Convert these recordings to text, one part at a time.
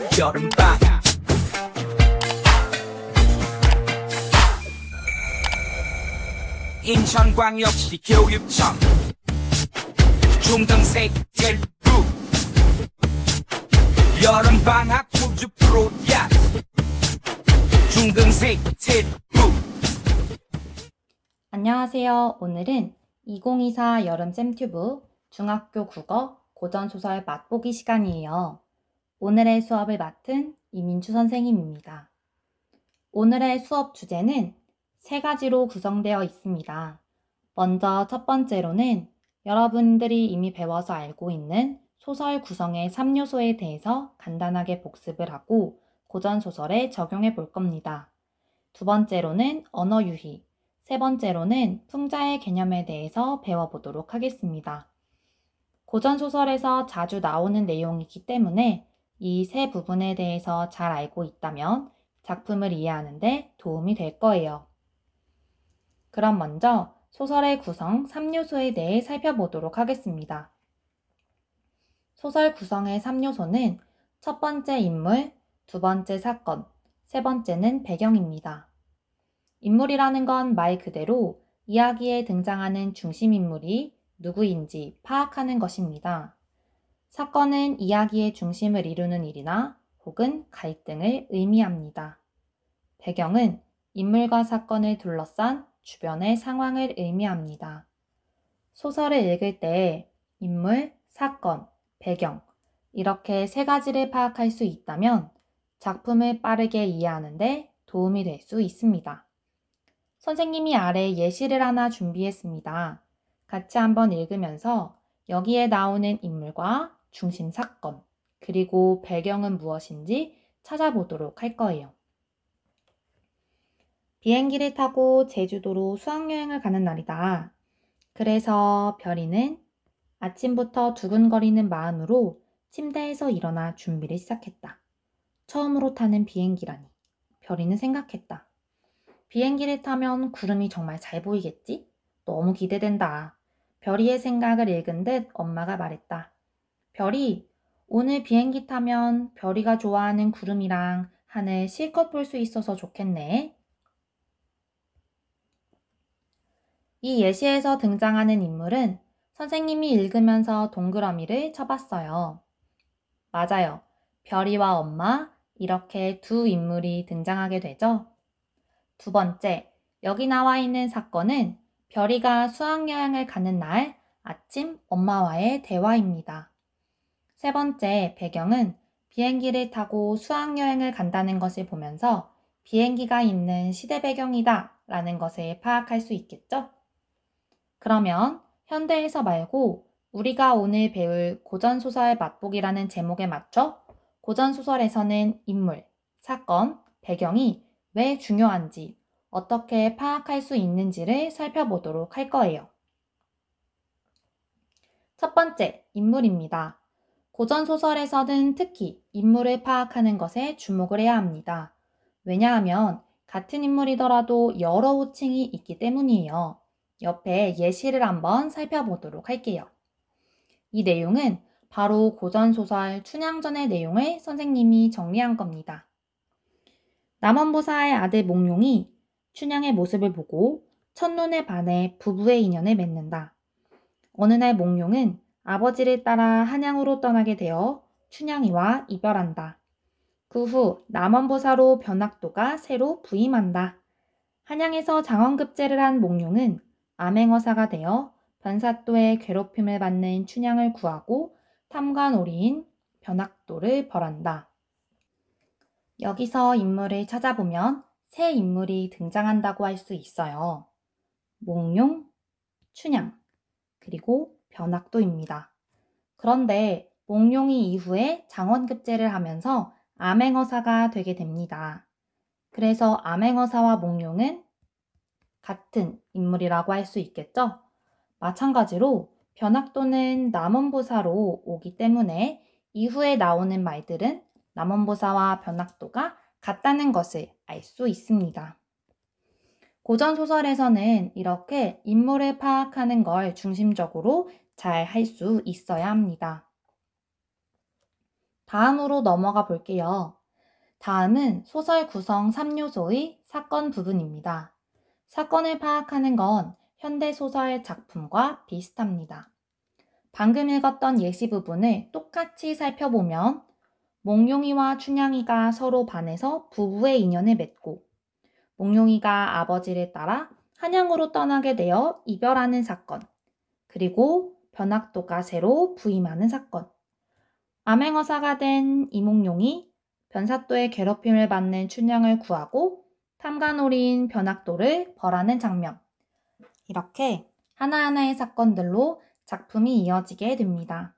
여름방학 인천광역시 교육청 중등생들 부 여름방학 푸드 프로야 중등생들 부. 안녕하세요. 오늘은 2024 여름 쌤튜브 중학교 국어 고전소설 맛보기 시간이에요. 오늘의 수업을 맡은 이민주 선생님입니다. 오늘의 수업 주제는 세 가지로 구성되어 있습니다. 먼저 첫 번째로는 여러분들이 이미 배워서 알고 있는 소설 구성의 3요소에 대해서 간단하게 복습을 하고 고전소설에 적용해 볼 겁니다. 두 번째로는 언어 유희, 세 번째로는 풍자의 개념에 대해서 배워보도록 하겠습니다. 고전소설에서 자주 나오는 내용이기 때문에 이 세 부분에 대해서 잘 알고 있다면 작품을 이해하는 데 도움이 될 거예요. 그럼 먼저 소설의 구성 3요소에 대해 살펴보도록 하겠습니다. 소설 구성의 3요소는 첫 번째 인물, 두 번째 사건, 세 번째는 배경입니다. 인물이라는 건 말 그대로 이야기에 등장하는 중심인물이 누구인지 파악하는 것입니다. 사건은 이야기의 중심을 이루는 일이나 혹은 갈등을 의미합니다. 배경은 인물과 사건을 둘러싼 주변의 상황을 의미합니다. 소설을 읽을 때 인물, 사건, 배경 이렇게 세 가지를 파악할 수 있다면 작품을 빠르게 이해하는 데 도움이 될 수 있습니다. 선생님이 아래 예시를 하나 준비했습니다. 같이 한번 읽으면서 여기에 나오는 인물과 중심 사건, 그리고 배경은 무엇인지 찾아보도록 할 거예요. 비행기를 타고 제주도로 수학여행을 가는 날이다. 그래서 별이는 아침부터 두근거리는 마음으로 침대에서 일어나 준비를 시작했다. 처음으로 타는 비행기라니. 별이는 생각했다. 비행기를 타면 구름이 정말 잘 보이겠지? 너무 기대된다. 별이의 생각을 읽은 듯 엄마가 말했다. 별이, 오늘 비행기 타면 별이가 좋아하는 구름이랑 하늘 실컷 볼 수 있어서 좋겠네. 이 예시에서 등장하는 인물은 선생님이 읽으면서 동그라미를 쳐봤어요. 맞아요. 별이와 엄마, 이렇게 두 인물이 등장하게 되죠. 두 번째, 여기 나와 있는 사건은 별이가 수학여행을 가는 날 아침 엄마와의 대화입니다. 세 번째, 배경은 비행기를 타고 수학여행을 간다는 것을 보면서 비행기가 있는 시대 배경이다 라는 것을 파악할 수 있겠죠? 그러면 현대에서 말고 우리가 오늘 배울 고전소설 맛보기라는 제목에 맞춰 고전소설에서는 인물, 사건, 배경이 왜 중요한지 어떻게 파악할 수 있는지를 살펴보도록 할 거예요. 첫 번째, 인물입니다. 고전소설에서는 특히 인물을 파악하는 것에 주목을 해야 합니다. 왜냐하면 같은 인물이더라도 여러 호칭이 있기 때문이에요. 옆에 예시를 한번 살펴보도록 할게요. 이 내용은 바로 고전소설 춘향전의 내용을 선생님이 정리한 겁니다. 남원보사의 아들 몽룡이 춘향의 모습을 보고 첫눈에 반해 부부의 인연을 맺는다. 어느 날 몽룡은 아버지를 따라 한양으로 떠나게 되어 춘향이와 이별한다. 그 후 남원보사로 변학도가 새로 부임한다. 한양에서 장원급제를 한 몽룡은 암행어사가 되어 변사또의 괴롭힘을 받는 춘향을 구하고 탐관오리인 변학도를 벌한다. 여기서 인물을 찾아보면 세 인물이 등장한다고 할 수 있어요. 몽룡, 춘향, 그리고 변학도입니다. 그런데 몽룡이 이후에 장원급제를 하면서 암행어사가 되게 됩니다. 그래서 암행어사와 몽룡은 같은 인물이라고 할 수 있겠죠? 마찬가지로 변학도는 남원보사로 오기 때문에 이후에 나오는 말들은 남원보사와 변학도가 같다는 것을 알 수 있습니다. 고전소설에서는 이렇게 인물을 파악하는 걸 중심적으로 잘 할 수 있어야 합니다. 다음으로 넘어가 볼게요. 다음은 소설 구성 3요소의 사건 부분입니다. 사건을 파악하는 건 현대소설 작품과 비슷합니다. 방금 읽었던 예시 부분을 똑같이 살펴보면 몽룡이와 춘향이가 서로 반해서 부부의 인연을 맺고 몽룡이가 아버지를 따라 한양으로 떠나게 되어 이별하는 사건, 그리고 변학도가 새로 부임하는 사건, 암행어사가 된 이몽룡이 변사또의 괴롭힘을 받는 춘향을 구하고 탐관오리인 변학도를 벌하는 장면, 이렇게 하나하나의 사건들로 작품이 이어지게 됩니다.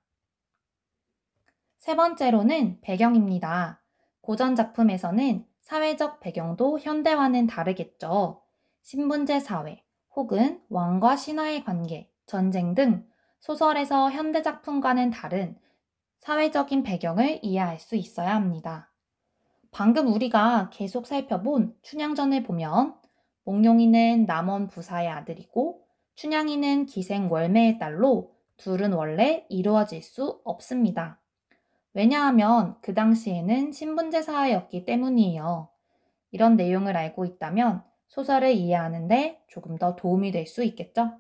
세 번째로는 배경입니다. 고전 작품에서는 사회적 배경도 현대와는 다르겠죠. 신분제 사회 혹은 왕과 신하의 관계, 전쟁 등 소설에서 현대 작품과는 다른 사회적인 배경을 이해할 수 있어야 합니다. 방금 우리가 계속 살펴본 춘향전을 보면 몽룡이는 남원 부사의 아들이고 춘향이는 기생 월매의 딸로 둘은 원래 이루어질 수 없습니다. 왜냐하면 그 당시에는 신분제 사회였기 때문이에요. 이런 내용을 알고 있다면 소설을 이해하는 데 조금 더 도움이 될 수 있겠죠?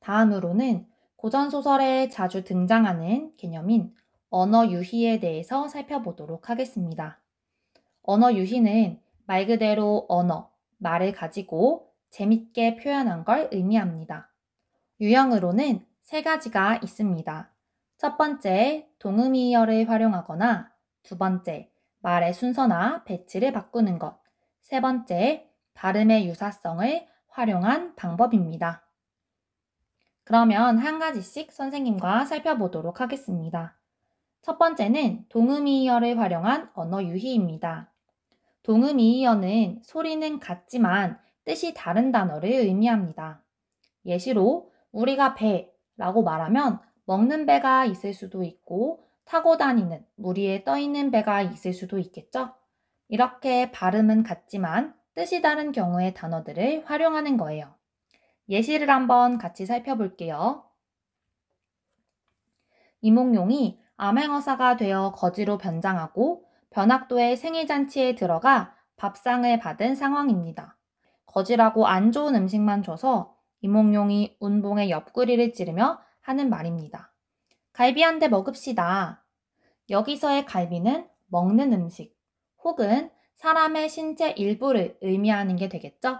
다음으로는 고전소설에 자주 등장하는 개념인 언어 유희에 대해서 살펴보도록 하겠습니다. 언어 유희는 말 그대로 언어, 말을 가지고 재밌게 표현한 걸 의미합니다. 유형으로는 세 가지가 있습니다. 첫 번째, 동음이어를 활용하거나 두 번째, 말의 순서나 배치를 바꾸는 것, 세 번째, 발음의 유사성을 활용한 방법입니다. 그러면 한 가지씩 선생님과 살펴보도록 하겠습니다. 첫 번째는 동음이어를 활용한 언어 유희입니다. 동음이어는 소리는 같지만 뜻이 다른 단어를 의미합니다. 예시로 우리가 배라고 말하면 먹는 배가 있을 수도 있고 타고 다니는 물 위에 떠 있는 배가 있을 수도 있겠죠? 이렇게 발음은 같지만 뜻이 다른 경우의 단어들을 활용하는 거예요. 예시를 한번 같이 살펴볼게요. 이몽룡이 암행어사가 되어 거지로 변장하고 변학도의 생일잔치에 들어가 밥상을 받은 상황입니다. 거지라고 안 좋은 음식만 줘서 이몽룡이 운봉의 옆구리를 찌르며 하는 말입니다. 갈비 한 대 먹읍시다. 여기서의 갈비는 먹는 음식 혹은 사람의 신체 일부를 의미하는 게 되겠죠?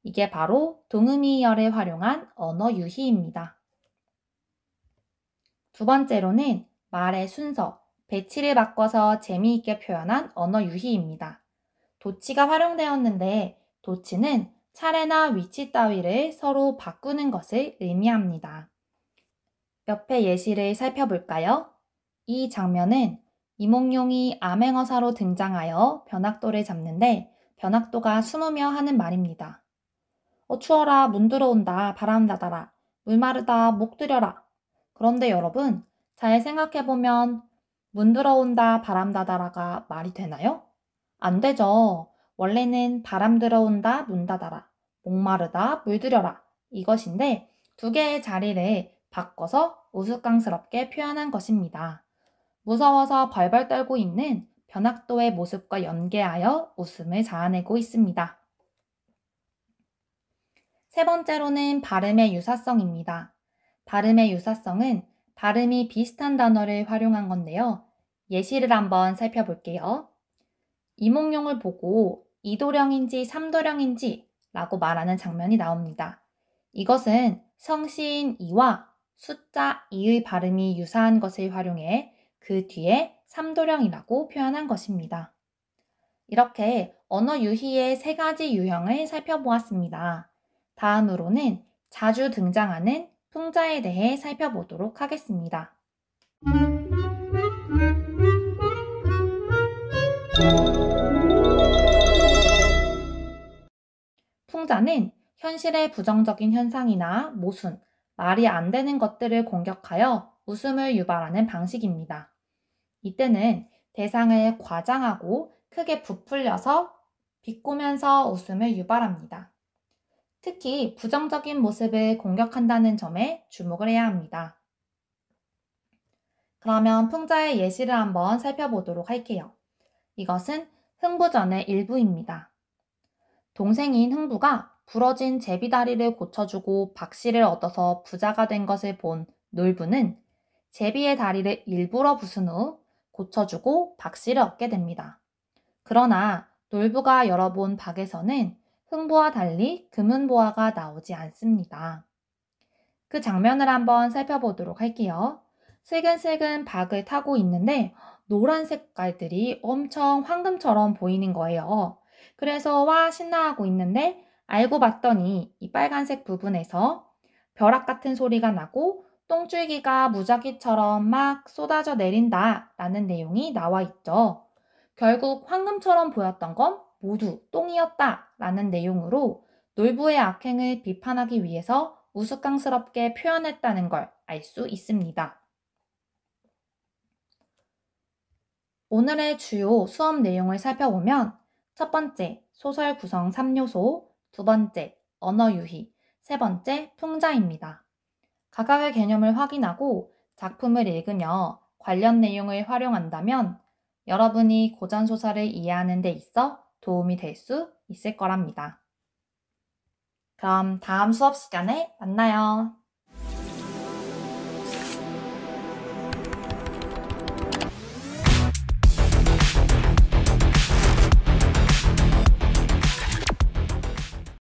이게 바로 동음이어를 활용한 언어 유희입니다. 두 번째로는 말의 순서, 배치를 바꿔서 재미있게 표현한 언어 유희입니다. 도치가 활용되었는데 도치는 차례나 위치 따위를 서로 바꾸는 것을 의미합니다. 옆에 예시를 살펴볼까요? 이 장면은 이몽룡이 암행어사로 등장하여 변학도를 잡는데 변학도가 숨으며 하는 말입니다. 추워라, 문 들어온다, 바람 닫아라, 물 마르다, 목 들여라. 그런데 여러분, 잘 생각해보면 문 들어온다, 바람 닫아라가 말이 되나요? 안 되죠. 원래는 바람 들어온다, 문 닫아라, 목 마르다, 물 들여라 이것인데 두 개의 자리를 바꿔서 우스꽝스럽게 표현한 것입니다. 무서워서 벌벌 떨고 있는 변학도의 모습과 연계하여 웃음을 자아내고 있습니다. 세 번째로는 발음의 유사성입니다. 발음의 유사성은 발음이 비슷한 단어를 활용한 건데요. 예시를 한번 살펴볼게요. 이몽룡을 보고 이도령인지 삼도령인지 라고 말하는 장면이 나옵니다. 이것은 성시인 이와 숫자 2의 발음이 유사한 것을 활용해 그 뒤에 삼도령이라고 표현한 것입니다. 이렇게 언어 유희의 세 가지 유형을 살펴보았습니다. 다음으로는 자주 등장하는 풍자에 대해 살펴보도록 하겠습니다. 풍자는 현실의 부정적인 현상이나 모순, 말이 안 되는 것들을 공격하여 웃음을 유발하는 방식입니다. 이때는 대상을 과장하고 크게 부풀려서 비꼬면서 웃음을 유발합니다. 특히 부정적인 모습을 공격한다는 점에 주목을 해야 합니다. 그러면 풍자의 예시를 한번 살펴보도록 할게요. 이것은 흥부전의 일부입니다. 동생인 흥부가 부러진 제비다리를 고쳐주고 박씨를 얻어서 부자가 된 것을 본 놀부는 제비의 다리를 일부러 부순 후 고쳐주고 박씨를 얻게 됩니다. 그러나 놀부가 열어본 박에서는 흥부와 달리 금은보화가 나오지 않습니다. 그 장면을 한번 살펴보도록 할게요. 슬근슬근 박을 타고 있는데 노란 색깔들이 엄청 황금처럼 보이는 거예요. 그래서 와 신나하고 있는데 알고 봤더니 이 빨간색 부분에서 벼락 같은 소리가 나고 똥줄기가 무작위처럼 막 쏟아져 내린다 라는 내용이 나와 있죠. 결국 황금처럼 보였던 건 모두 똥이었다 라는 내용으로 놀부의 악행을 비판하기 위해서 우스꽝스럽게 표현했다는 걸 알 수 있습니다. 오늘의 주요 수업 내용을 살펴보면 첫 번째, 소설 구성 3요소, 두 번째, 언어 유희, 세 번째, 풍자입니다. 각각의 개념을 확인하고 작품을 읽으며 관련 내용을 활용한다면 여러분이 고전소설을 이해하는 데 있어 도움이 될 수 있을 거랍니다. 그럼 다음 수업 시간에 만나요.